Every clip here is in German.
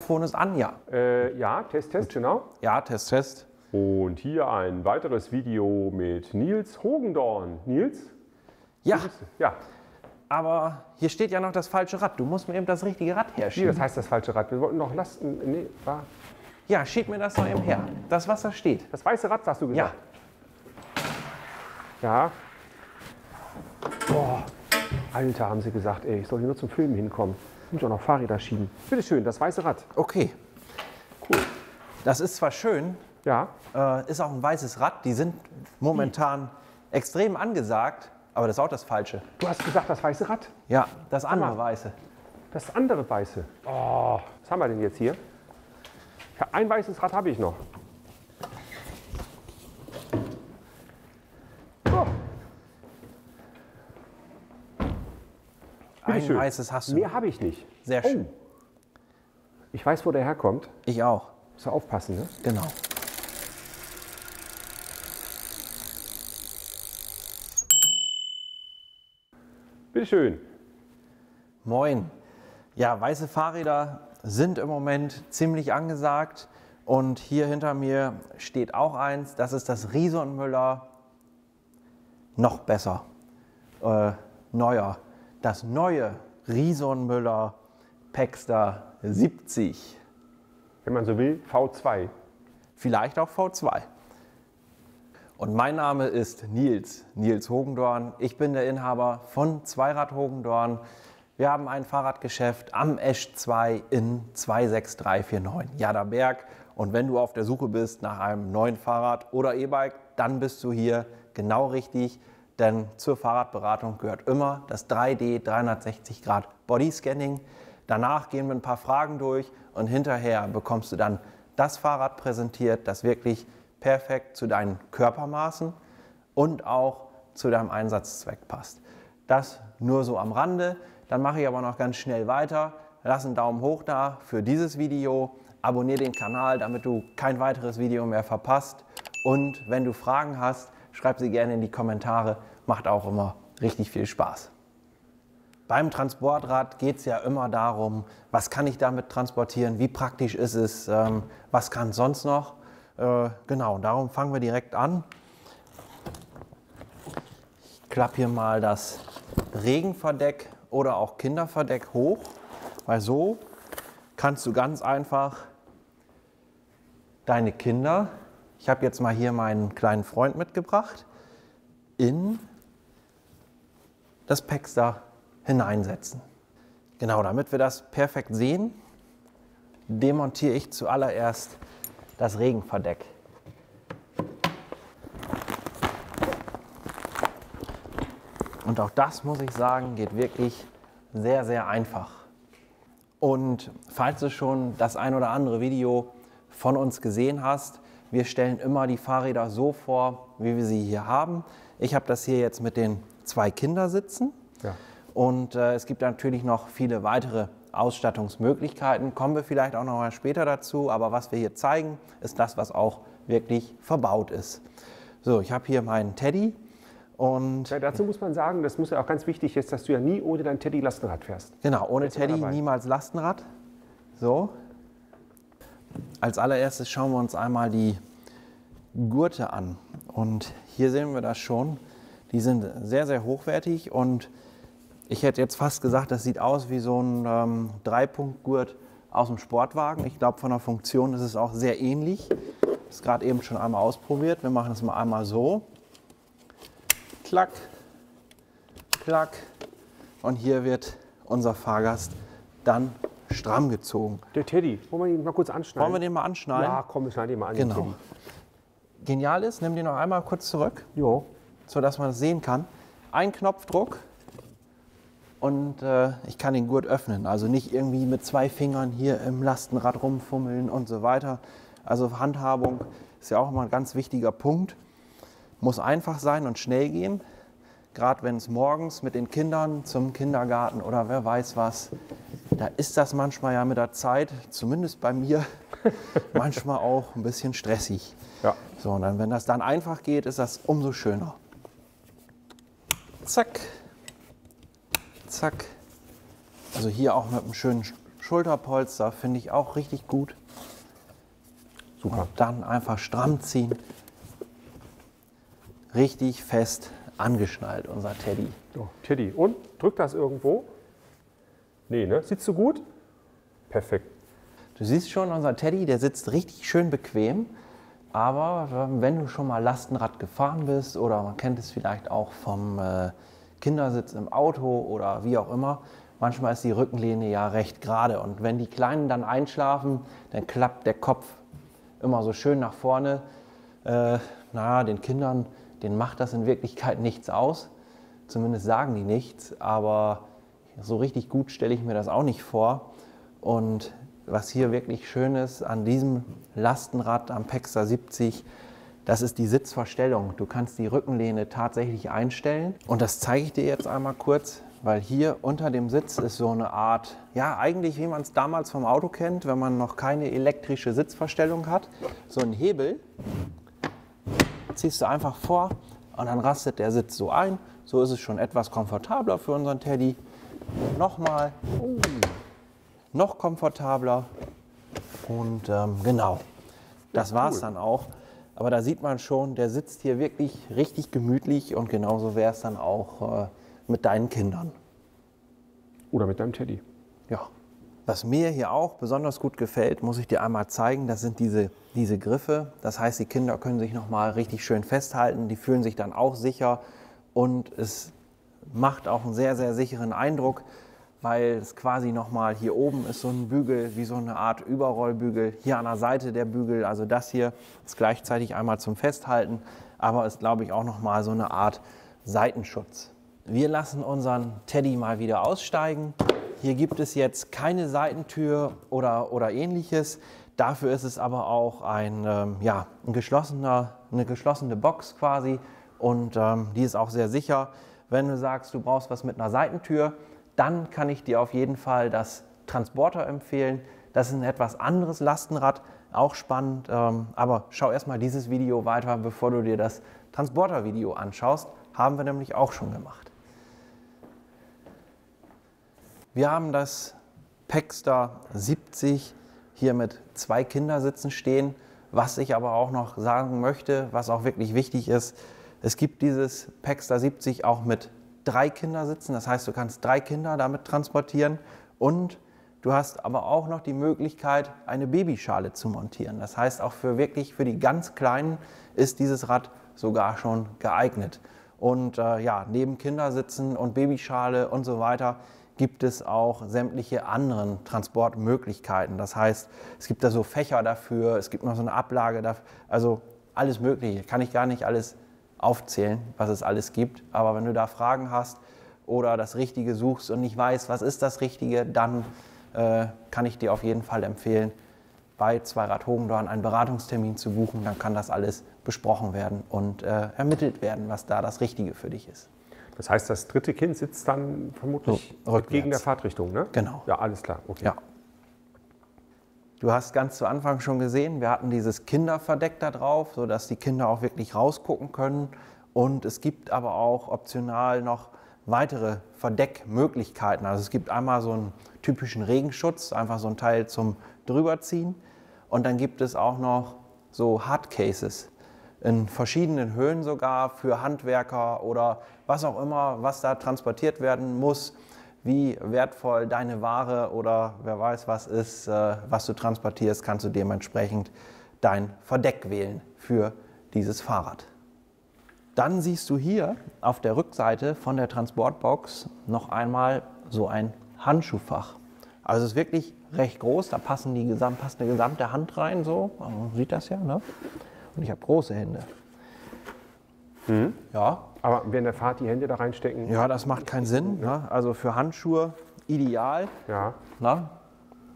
Mikrofon ist an, ja. Ja, Test, Test, genau. Ja, Test, Test. Und hier ein weiteres Video mit Nils Hogendorn. Nils? Ja, Ja. aber hier steht ja noch das falsche Rad. Du musst mir eben das richtige Rad Wie, herschieben. das heißt das falsche Rad? Wir wollten noch Lasten. Nee, war Ja, schieb mir das noch eben her. Das, was da steht. das weiße Rad, hast du Ja. gesagt? Ja. Boah, Alter, haben sie gesagt, ey, ich soll hier nur zum Filmen hinkommen. Ich muss auch noch Fahrräder schieben. Bitte schön, das weiße Rad. Okay. Cool. Das ist zwar schön, Ja. ist auch ein weißes Rad. Die sind momentan extrem angesagt, aber das ist auch das Falsche. Du hast gesagt, das weiße Rad. Ja, das andere mal. Weiße. Das andere weiße. Oh, was haben wir denn jetzt hier? Ja, ein weißes Rad habe ich noch. Oh. Ein Bitteschön. weißes hast du. Mehr habe ich nicht. Sehr schön. Ich weiß, wo der herkommt. Ich auch. Muss ja aufpassen, ne? Genau. Bitte schön. Moin. Ja, weiße Fahrräder sind im Moment ziemlich angesagt. Und hier hinter mir steht auch eins. Das ist das Riese & Müller. Noch besser. Neuer. Das neue Riese & Müller Paxter 70. Wenn man so will, V2. Vielleicht auch V2. Und mein Name ist Nils Hogendorn. Ich bin der Inhaber von Zweirad Hogendorn. Wir haben ein Fahrradgeschäft am Esch 2 in 26349 Jadderberg. Und wenn du auf der Suche bist nach einem neuen Fahrrad oder E-Bike, dann bist du hier genau richtig. Denn zur Fahrradberatung gehört immer das 3D 360 Grad Bodyscanning. Danach gehen wir ein paar Fragen durch und hinterher bekommst du dann das Fahrrad präsentiert, das wirklich perfekt zu deinen Körpermaßen und auch zu deinem Einsatzzweck passt. Das nur so am Rande. Dann mache ich aber noch ganz schnell weiter. Lass einen Daumen hoch da für dieses Video. Abonniere den Kanal, damit du kein weiteres Video mehr verpasst. Und wenn du Fragen hast, schreib sie gerne in die Kommentare. Macht auch immer richtig viel Spaß. Beim Transportrad geht es ja immer darum, was kann ich damit transportieren, wie praktisch ist es, was kann es sonst noch. Genau, darum fangen wir direkt an. Ich klappe hier mal das Regenverdeck oder auch Kinderverdeck hoch, weil so kannst du ganz einfach deine Kinder, ich habe jetzt mal hier meinen kleinen Freund mitgebracht, in das Paxter hineinsetzen. Genau, damit wir das perfekt sehen, demontiere ich zuallererst das Regenverdeck. Und auch das, muss ich sagen, geht wirklich sehr, sehr einfach. Und falls du schon das ein oder andere Video von uns gesehen hast, wir stellen immer die Fahrräder so vor, wie wir sie hier haben. Ich habe das hier jetzt mit den 2 Kindersitzen. Ja. Und es gibt natürlich noch viele weitere Ausstattungsmöglichkeiten. Kommen wir vielleicht auch noch mal später dazu. Aber was wir hier zeigen, ist das, was auch wirklich verbaut ist. So, ich habe hier meinen Teddy. Und Ja, dazu muss man sagen, das muss ja auch ganz wichtig ist, dass du ja nie ohne dein Teddy Lastenrad fährst. genau, ohne Jetzt mal Teddy dabei. niemals Lastenrad. So. Als allererstes schauen wir uns einmal die Gurte an. Und hier sehen wir das schon. Die sind sehr, sehr hochwertig und ich hätte jetzt fast gesagt, das sieht aus wie so ein 3-Punkt-Gurt aus dem Sportwagen. Ich glaube, von der Funktion ist es auch sehr ähnlich. Das ist gerade eben schon einmal ausprobiert. Wir machen es mal einmal so. Klack, klack. Und hier wird unser Fahrgast dann stramm gezogen. Der Teddy, wollen wir ihn mal kurz anschneiden? Wollen wir den mal anschneiden? Ja, komm, wir schneiden ihn mal an. den Genau. Teddy. Genial ist, nimm den noch einmal kurz zurück, Jo. sodass man es sehen kann. Ein Knopfdruck und ich kann den Gurt öffnen. Also nicht irgendwie mit 2 Fingern hier im Lastenrad rumfummeln und so weiter. Also Handhabung ist ja auch immer ein ganz wichtiger Punkt. Muss einfach sein und schnell gehen. Gerade wenn es morgens mit den Kindern zum Kindergarten oder wer weiß was, da ist das manchmal ja mit der Zeit, zumindest bei mir, manchmal auch ein bisschen stressig. Ja. So, und dann, wenn das dann einfach geht, ist das umso schöner. Zack, zack. Also hier auch mit einem schönen Schulterpolster finde ich auch richtig gut. Super. Und dann einfach stramm ziehen. Richtig fest angeschnallt, unser Teddy. So, Teddy. Und drückt das irgendwo? Nee, ne? Sitzt du gut? Perfekt. Du siehst schon, unser Teddy, der sitzt richtig schön bequem. Aber wenn du schon mal Lastenrad gefahren bist oder man kennt es vielleicht auch vom Kindersitz im Auto oder wie auch immer, manchmal ist die Rückenlehne ja recht gerade. Und wenn die Kleinen dann einschlafen, dann klappt der Kopf immer so schön nach vorne. Den Kindern, denen macht das in Wirklichkeit nichts aus. Zumindest sagen die nichts, aber so richtig gut stelle ich mir das auch nicht vor. Und was hier wirklich schön ist an diesem Lastenrad am Pexter 70, das ist die Sitzverstellung. Du kannst die Rückenlehne tatsächlich einstellen. Und das zeige ich dir jetzt einmal kurz, weil hier unter dem Sitz ist so eine Art, ja eigentlich wie man es damals vom Auto kennt, wenn man noch keine elektrische Sitzverstellung hat, so ein Hebel. Ziehst du einfach vor und dann rastet der Sitz so ein. So ist es schon etwas komfortabler für unseren Teddy. Nochmal. Noch komfortabler und genau, das war es dann auch. Aber da sieht man schon, der sitzt hier wirklich richtig gemütlich und genauso wäre es dann auch mit deinen Kindern. Oder mit deinem Teddy. Ja. Was mir hier auch besonders gut gefällt, muss ich dir einmal zeigen, das sind diese Griffe. Das heißt, die Kinder können sich nochmal richtig schön festhalten, die fühlen sich dann auch sicher und es macht auch einen sehr, sehr sicheren Eindruck, weil es quasi nochmal hier oben ist so ein Bügel, wie so eine Art Überrollbügel. Hier an der Seite der Bügel, also das hier ist gleichzeitig einmal zum Festhalten, aber ist, glaube ich, auch nochmal so eine Art Seitenschutz. Wir lassen unseren Teddy mal wieder aussteigen. Hier gibt es jetzt keine Seitentür oder ähnliches. Dafür ist es aber auch eine geschlossene Box quasi und die ist auch sehr sicher. Wenn du sagst, du brauchst was mit einer Seitentür, dann kann ich dir auf jeden Fall das Transporter empfehlen. Das ist ein etwas anderes Lastenrad, auch spannend. Aber schau erstmal dieses Video weiter, bevor du dir das Transporter-Video anschaust. Haben wir nämlich auch schon gemacht. Wir haben das Pexter 70 hier mit 2 Kindersitzen stehen. Was ich aber auch noch sagen möchte, was auch wirklich wichtig ist, es gibt dieses Pexter 70 auch mit 3 Kindersitzen, das heißt, du kannst 3 Kinder damit transportieren und du hast aber auch noch die Möglichkeit, eine Babyschale zu montieren. Das heißt, auch für die ganz Kleinen ist dieses Rad sogar schon geeignet. Und neben Kindersitzen und Babyschale und so weiter gibt es auch sämtliche anderen Transportmöglichkeiten. Das heißt, es gibt da so Fächer dafür, es gibt noch so eine Ablage dafür, also alles Mögliche. Kann ich gar nicht alles aufzählen, was es alles gibt. Aber wenn du da Fragen hast oder das Richtige suchst und nicht weißt, was ist das Richtige, dann kann ich dir auf jeden Fall empfehlen, bei Zweirad Hogendorn einen Beratungstermin zu buchen. Dann kann das alles besprochen werden und ermittelt werden, was da das Richtige für dich ist. Das heißt, das dritte Kind sitzt dann vermutlich so, gegen der Fahrtrichtung, ne? Genau. Ja, alles klar. Okay. Ja. Du hast ganz zu Anfang schon gesehen, wir hatten dieses Kinderverdeck da drauf, sodass die Kinder auch wirklich rausgucken können. Und es gibt aber auch optional noch weitere Verdeckmöglichkeiten. Also es gibt einmal so einen typischen Regenschutz, einfach so ein Teil zum Drüberziehen. Und dann gibt es auch noch so Hardcases in verschiedenen Höhen sogar für Handwerker oder was auch immer, was da transportiert werden muss. Wie wertvoll deine Ware oder wer weiß was ist, was du transportierst, kannst du dementsprechend dein Verdeck wählen für dieses Fahrrad. Dann siehst du hier auf der Rückseite von der Transportbox noch einmal so ein Handschuhfach. Also es ist wirklich recht groß, da passt eine gesamte Hand rein, so. Man sieht das ja, ne? Und ich habe große Hände. Ja. Aber während der Fahrt die Hände da reinstecken? Ja, das macht keinen Sinn. Ne? Also für Handschuhe ideal. Ja. Na?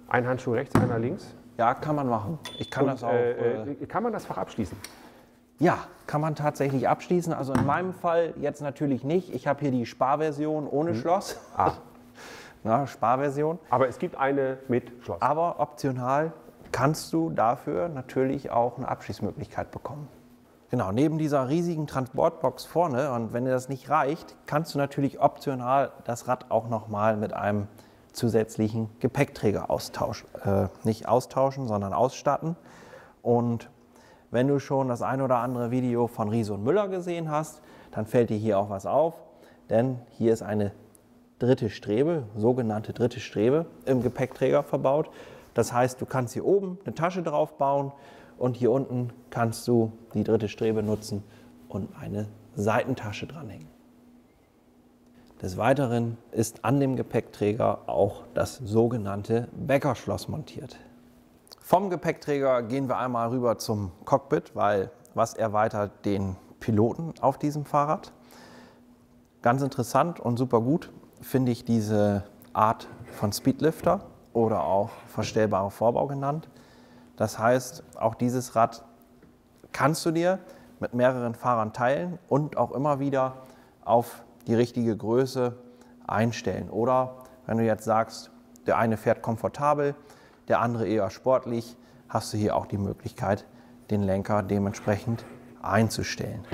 Ein Handschuh rechts, einer links? Ja, kann man machen. Ich kann das auch. Kann man das Fach abschließen? Ja, kann man tatsächlich abschließen. Also in meinem Fall jetzt natürlich nicht. Ich habe hier die Sparversion ohne Schloss. Na, Sparversion. Aber es gibt eine mit Schloss. Aber optional kannst du dafür natürlich auch eine Abschließmöglichkeit bekommen. Genau, neben dieser riesigen Transportbox vorne, und wenn dir das nicht reicht, kannst du natürlich optional das Rad auch nochmal mit einem zusätzlichen Gepäckträger nicht austauschen, sondern ausstatten. Und wenn du schon das ein oder andere Video von Riese und Müller gesehen hast, dann fällt dir hier auch was auf, denn hier ist eine dritte Strebe, sogenannte dritte Strebe im Gepäckträger verbaut. Das heißt, du kannst hier oben eine Tasche drauf bauen und hier unten kannst du die dritte Strebe nutzen und eine Seitentasche dranhängen. Des Weiteren ist an dem Gepäckträger auch das sogenannte Bäckerschloss montiert. Vom Gepäckträger gehen wir einmal rüber zum Cockpit, weil was erweitert den Piloten auf diesem Fahrrad? Ganz interessant und super gut finde ich diese Art von Speedlifter oder auch verstellbarer Vorbau genannt. Das heißt, auch dieses Rad kannst du dir mit mehreren Fahrern teilen und auch immer wieder auf die richtige Größe einstellen. Oder wenn du jetzt sagst, der eine fährt komfortabel, der andere eher sportlich, hast du hier auch die Möglichkeit, den Lenker dementsprechend einzustellen.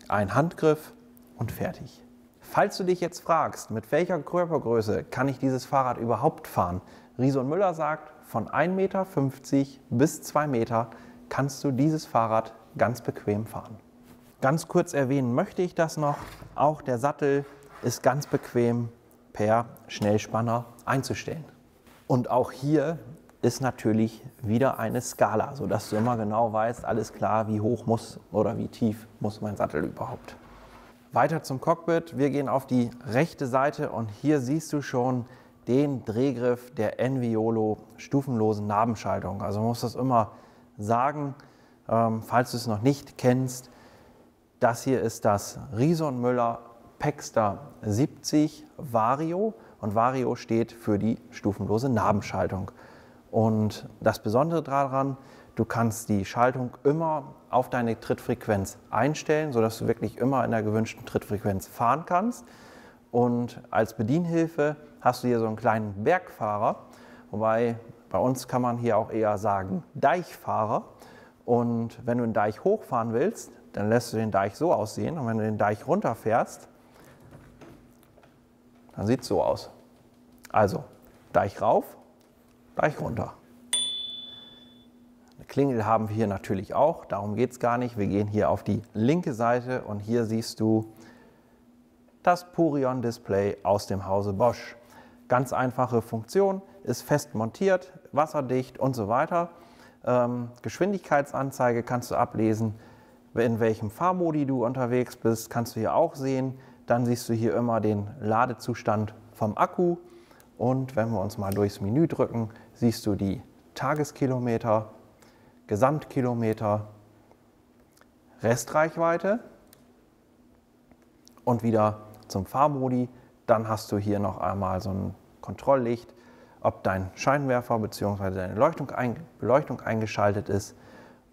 Ein Handgriff und fertig. Falls du dich jetzt fragst, mit welcher Körpergröße kann ich dieses Fahrrad überhaupt fahren? Riese und Müller sagt, von 1,50 Meter bis 2 Meter kannst du dieses Fahrrad ganz bequem fahren. Ganz kurz erwähnen möchte ich das noch, auch der Sattel ist ganz bequem per Schnellspanner einzustellen. Und auch hier ist natürlich wieder eine Skala, sodass du immer genau weißt, alles klar, wie hoch muss oder wie tief muss mein Sattel überhaupt. Weiter zum Cockpit, wir gehen auf die rechte Seite und hier siehst du schon den Drehgriff der Enviolo stufenlosen Nabenschaltung. Also man muss das immer sagen, falls du es noch nicht kennst, das hier ist das Riese und Müller Pexter 70 Vario und Vario steht für die stufenlose Nabenschaltung. Und das Besondere daran, du kannst die Schaltung immer auf deine Trittfrequenz einstellen, sodass du wirklich immer in der gewünschten Trittfrequenz fahren kannst. Und als Bedienhilfe hast du hier so einen kleinen Bergfahrer, wobei bei uns kann man hier auch eher sagen Deichfahrer. Und wenn du den Deich hochfahren willst, dann lässt du den Deich so aussehen. Und wenn du den Deich runterfährst, dann sieht es so aus. Also Deich rauf, Deich runter. Eine Klingel haben wir hier natürlich auch, darum geht es gar nicht. Wir gehen hier auf die linke Seite und hier siehst du das Purion-Display aus dem Hause Bosch. Ganz einfache Funktion, ist fest montiert, wasserdicht und so weiter. Geschwindigkeitsanzeige kannst du ablesen, in welchem Fahrmodi du unterwegs bist, kannst du hier auch sehen. Dann siehst du hier immer den Ladezustand vom Akku. Und wenn wir uns mal durchs Menü drücken, siehst du die Tageskilometer, Gesamtkilometer, Restreichweite und wieder zum Fahrmodi. Dann hast du hier noch einmal so ein Kontrolllicht, ob dein Scheinwerfer bzw. deine Beleuchtung eingeschaltet ist.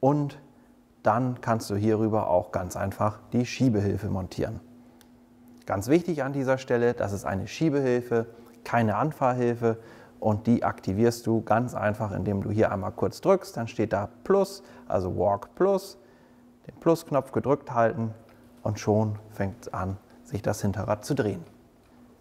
Und dann kannst du hierüber auch ganz einfach die Schiebehilfe montieren. Ganz wichtig an dieser Stelle, das ist eine Schiebehilfe, keine Anfahrhilfe und die aktivierst du ganz einfach, indem du hier einmal kurz drückst, dann steht da Plus, also Walk Plus, den Plus-Knopf gedrückt halten und schon fängt es an, sich das Hinterrad zu drehen.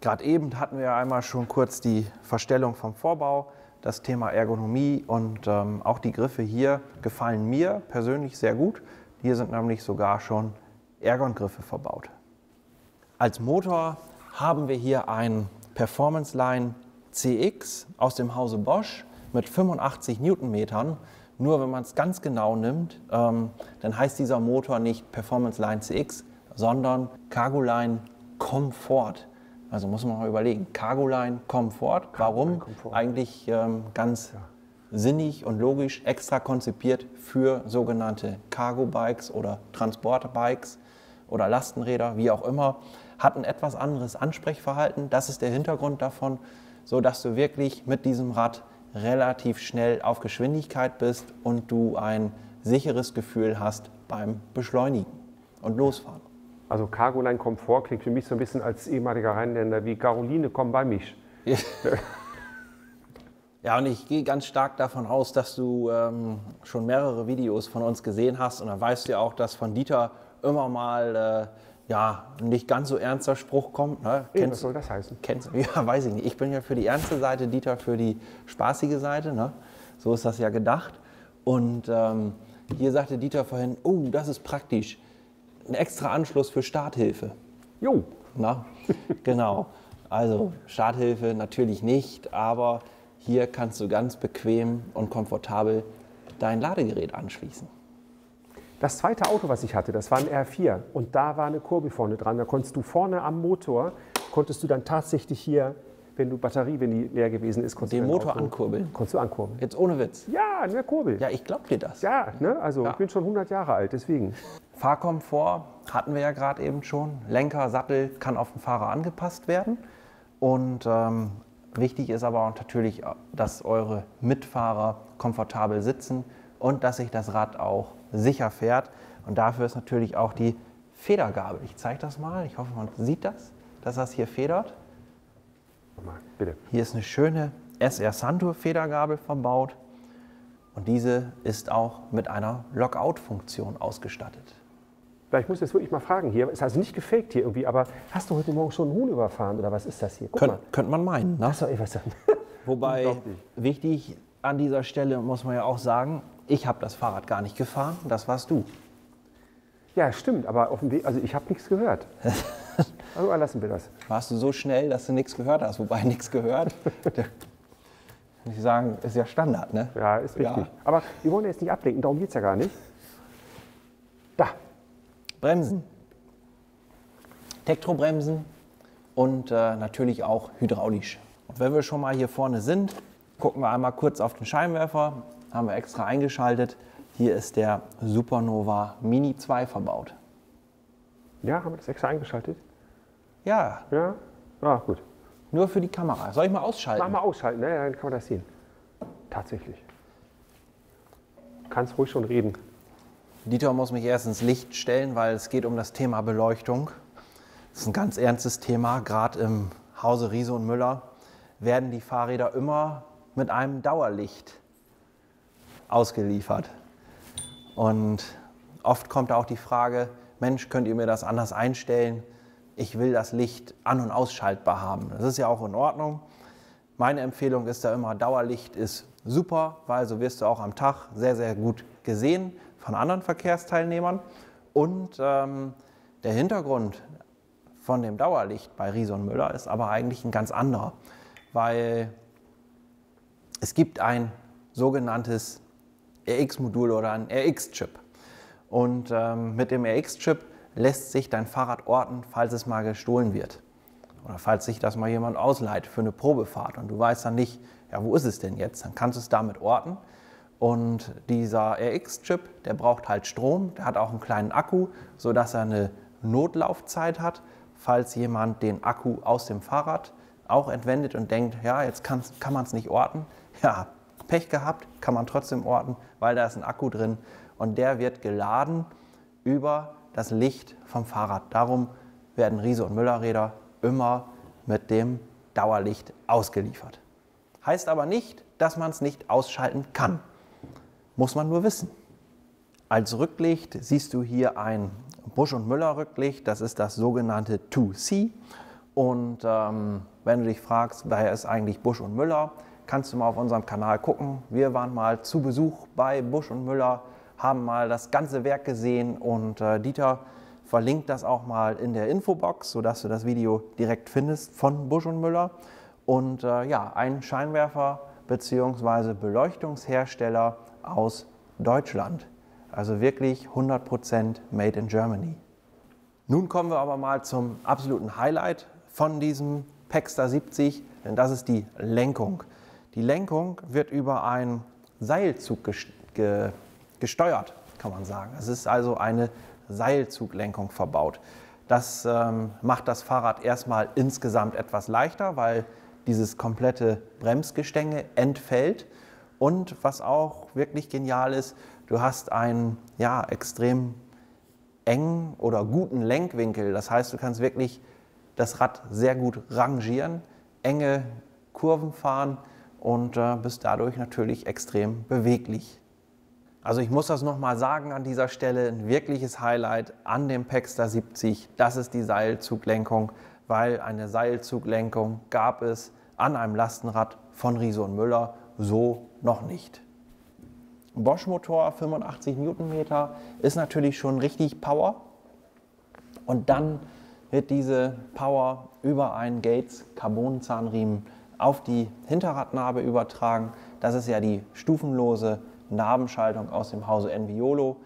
Gerade eben hatten wir ja einmal schon kurz die Verstellung vom Vorbau, das Thema Ergonomie und auch die Griffe hier gefallen mir persönlich sehr gut. Hier sind nämlich sogar schon Ergon-Griffe verbaut. Als Motor haben wir hier einen Performance Line CX aus dem Hause Bosch mit 85 Newtonmetern. Nur wenn man es ganz genau nimmt, dann heißt dieser Motor nicht Performance Line CX, sondern Cargoline Comfort. Also muss man mal überlegen, Cargoline Comfort, warum? Comfort. Eigentlich ganz sinnig und logisch extra konzipiert für sogenannte Cargo-Bikes oder Transport-Bikes oder Lastenräder, wie auch immer, hat ein etwas anderes Ansprechverhalten. Das ist der Hintergrund davon, so dass du wirklich mit diesem Rad relativ schnell auf Geschwindigkeit bist und du ein sicheres Gefühl hast beim Beschleunigen und Losfahren. Also Cargoline Comfort klingt für mich so ein bisschen als ehemaliger Rheinländer wie Caroline, komm bei mich. Ja, und ich gehe ganz stark davon aus, dass du schon mehrere Videos von uns gesehen hast und dann weißt du ja auch, dass von Dieter immer mal ja, nicht ganz so ernster Spruch kommt. Ne? Was soll das heißen? Ja, weiß ich nicht. Ich bin ja für die ernste Seite, Dieter für die spaßige Seite. Ne? So ist das ja gedacht. Und hier sagte Dieter vorhin, oh, das ist praktisch. Ein extra Anschluss für Starthilfe. Jo. Na, genau. Also Starthilfe natürlich nicht, aber hier kannst du ganz bequem und komfortabel dein Ladegerät anschließen. Das zweite Auto, was ich hatte, das war ein R4 und da war eine Kurbel vorne dran. Da konntest du vorne am Motor, konntest du dann tatsächlich hier, wenn die leer gewesen ist, konntest Den du Motor ankurbeln. Konntest du ankurbeln. Jetzt ohne Witz. Ja, eine Kurbel. Ja, ich glaub dir das. Ja, ne? Also ich bin schon 100 Jahre alt, deswegen. Fahrkomfort hatten wir ja gerade eben schon. Lenker, Sattel kann auf den Fahrer angepasst werden. Und wichtig ist aber auch natürlich, dass eure Mitfahrer komfortabel sitzen und dass sich das Rad auch sicher fährt. Und dafür ist natürlich auch die Federgabel. Ich zeige das mal. Ich hoffe, man sieht das, dass das hier federt. Mal, bitte. Hier ist eine schöne SR Santur Federgabel verbaut. Und diese ist auch mit einer Lockout-Funktion ausgestattet. Ich muss jetzt wirklich mal fragen hier, ist also nicht gefaked hier irgendwie, aber hast du heute Morgen schon einen Huhn überfahren oder was ist das hier? Guck mal. Könnte man meinen. Ne? Das ist doch etwas. Wobei, wichtig an dieser Stelle muss man ja auch sagen, ich habe das Fahrrad gar nicht gefahren, das warst du. Ja, stimmt, aber auf dem Weg, also ich habe nichts gehört. Also lassen wir das. Warst du so schnell, dass du nichts gehört hast, wobei nichts gehört, muss ich sagen, ist ja Standard, ne? Ja, ist richtig. Ja. Aber wir wollen jetzt nicht ablenken, darum geht es ja gar nicht. Da. Bremsen. Tektrobremsen und natürlich auch hydraulisch. Und wenn wir schon mal hier vorne sind, gucken wir einmal kurz auf den Scheinwerfer. Haben wir extra eingeschaltet. Hier ist der Supernova Mini 2 verbaut. Ja, haben wir das extra eingeschaltet? Ja, Ja? Ah, gut. nur für die Kamera. Soll ich mal ausschalten? Mach mal ausschalten, ne? Dann kann man das sehen. Tatsächlich. Kannst ruhig schon reden. Dieter muss mich erst ins Licht stellen, weil es geht um das Thema Beleuchtung. Das ist ein ganz ernstes Thema. Gerade im Hause Riese und Müller werden die Fahrräder immer mit einem Dauerlicht ausgeliefert. Und oft kommt da auch die Frage, Mensch, könnt ihr mir das anders einstellen? Ich will das Licht an- und ausschaltbar haben. Das ist ja auch in Ordnung. Meine Empfehlung ist da immer, Dauerlicht ist super, weil so wirst du auch am Tag sehr, sehr gut gesehen von anderen Verkehrsteilnehmern. Und der Hintergrund von dem Dauerlicht bei Riese und Müller ist aber eigentlich ein ganz anderer, weil es gibt ein sogenanntes RX-Modul oder ein RX-Chip. Und mit dem RX-Chip lässt sich dein Fahrrad orten, falls es mal gestohlen wird. Oder falls sich das mal jemand ausleiht für eine Probefahrt und du weißt dann nicht, ja, wo ist es denn jetzt? Dann kannst du es damit orten. Und dieser RX-Chip, der braucht halt Strom, der hat auch einen kleinen Akku, sodass er eine Notlaufzeit hat, falls jemand den Akku aus dem Fahrrad auch entwendet und denkt, ja, jetzt kann man es nicht orten. Ja, Pech gehabt, kann man trotzdem orten, weil da ist ein Akku drin und der wird geladen über das Licht vom Fahrrad. Darum werden Riese und Müller Räder immer mit dem Dauerlicht ausgeliefert. Heißt aber nicht, dass man es nicht ausschalten kann. Muss man nur wissen. Als Rücklicht siehst du hier ein Busch und Müller Rücklicht. Das ist das sogenannte 2C. Und wenn du dich fragst, wer ist eigentlich Busch und Müller, kannst du mal auf unserem Kanal gucken. Wir waren mal zu Besuch bei Busch und Müller, haben mal das ganze Werk gesehen und Dieter verlinkt das auch mal in der Infobox, sodass du das Video direkt findest von Busch und Müller. Und ja, ein Scheinwerfer bzw. Beleuchtungshersteller aus Deutschland. Also wirklich 100% made in Germany. Nun kommen wir aber mal zum absoluten Highlight von diesem Pexter 70, denn das ist die Lenkung. Die Lenkung wird über einen Seilzug gesteuert, kann man sagen. Es ist also eine Seilzuglenkung verbaut. Das macht das Fahrrad erstmal insgesamt etwas leichter, weil dieses komplette Bremsgestänge entfällt. Und was auch wirklich genial ist, du hast einen ja, extrem engen oder guten Lenkwinkel. Das heißt, du kannst wirklich das Rad sehr gut rangieren, enge Kurven fahren und bist dadurch natürlich extrem beweglich. Also ich muss das nochmal sagen an dieser Stelle, ein wirkliches Highlight an dem Pexter 70, das ist die Seilzuglenkung, weil eine Seilzuglenkung gab es an einem Lastenrad von Riese und Müller so noch nicht. Bosch Motor, 85 Newtonmeter, ist natürlich schon richtig Power. Und dann wird diese Power über einen Gates Carbon-Zahnriemen auf die Hinterradnabe übertragen. Das ist ja die stufenlose Nabenschaltung aus dem Hause Enviolo.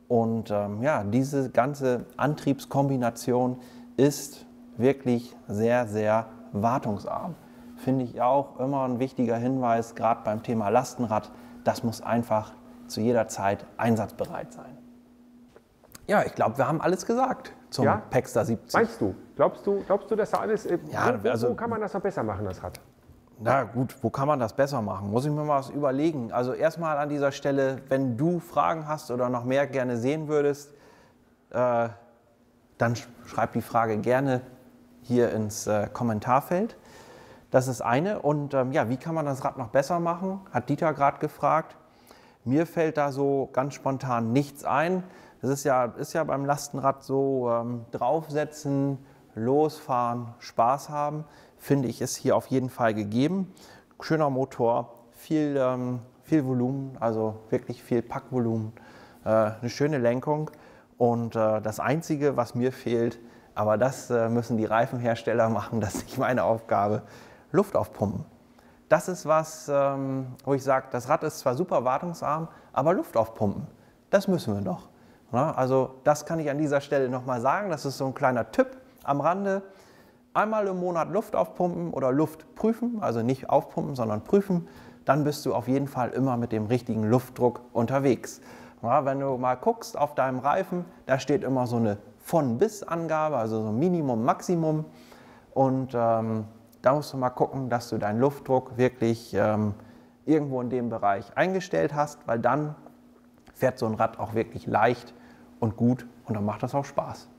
Und ja, diese ganze Antriebskombination ist wirklich sehr, sehr wartungsarm. Finde ich auch immer ein wichtiger Hinweis, gerade beim Thema Lastenrad. Das muss einfach zu jeder Zeit einsatzbereit sein. Ja, ich glaube, wir haben alles gesagt zum Pexter 70. Meinst du? Glaubst du, dass da alles... Ja, wo kann man das noch besser machen, das Rad? Na gut, wo kann man das besser machen? Muss ich mir mal was überlegen. Also erstmal an dieser Stelle, wenn du Fragen hast oder noch mehr gerne sehen würdest, dann schreib die Frage gerne hier ins Kommentarfeld. Das ist eine. Und ja, wie kann man das Rad noch besser machen? Hat Dieter gerade gefragt. Mir fällt da so ganz spontan nichts ein. Das ist ja beim Lastenrad so, draufsetzen, losfahren, Spaß haben, finde ich, ist hier auf jeden Fall gegeben. Schöner Motor, viel Volumen, also wirklich viel Packvolumen, eine schöne Lenkung. Und das Einzige, was mir fehlt, aber das müssen die Reifenhersteller machen, das ist nicht meine Aufgabe, Luft aufpumpen. Das ist was, wo ich sage, das Rad ist zwar super wartungsarm, aber Luft aufpumpen, das müssen wir noch. Ja, also das kann ich an dieser Stelle nochmal sagen, das ist so ein kleiner Tipp am Rande. Einmal im Monat Luft aufpumpen oder Luft prüfen, also nicht aufpumpen, sondern prüfen, dann bist du auf jeden Fall immer mit dem richtigen Luftdruck unterwegs. Ja, wenn du mal guckst auf deinem Reifen, da steht immer so eine Von-Bis-Angabe, also so Minimum, Maximum. Und da musst du mal gucken, dass du deinen Luftdruck wirklich irgendwo in dem Bereich eingestellt hast, weil dann fährt so ein Rad auch wirklich leicht und gut und dann macht das auch Spaß.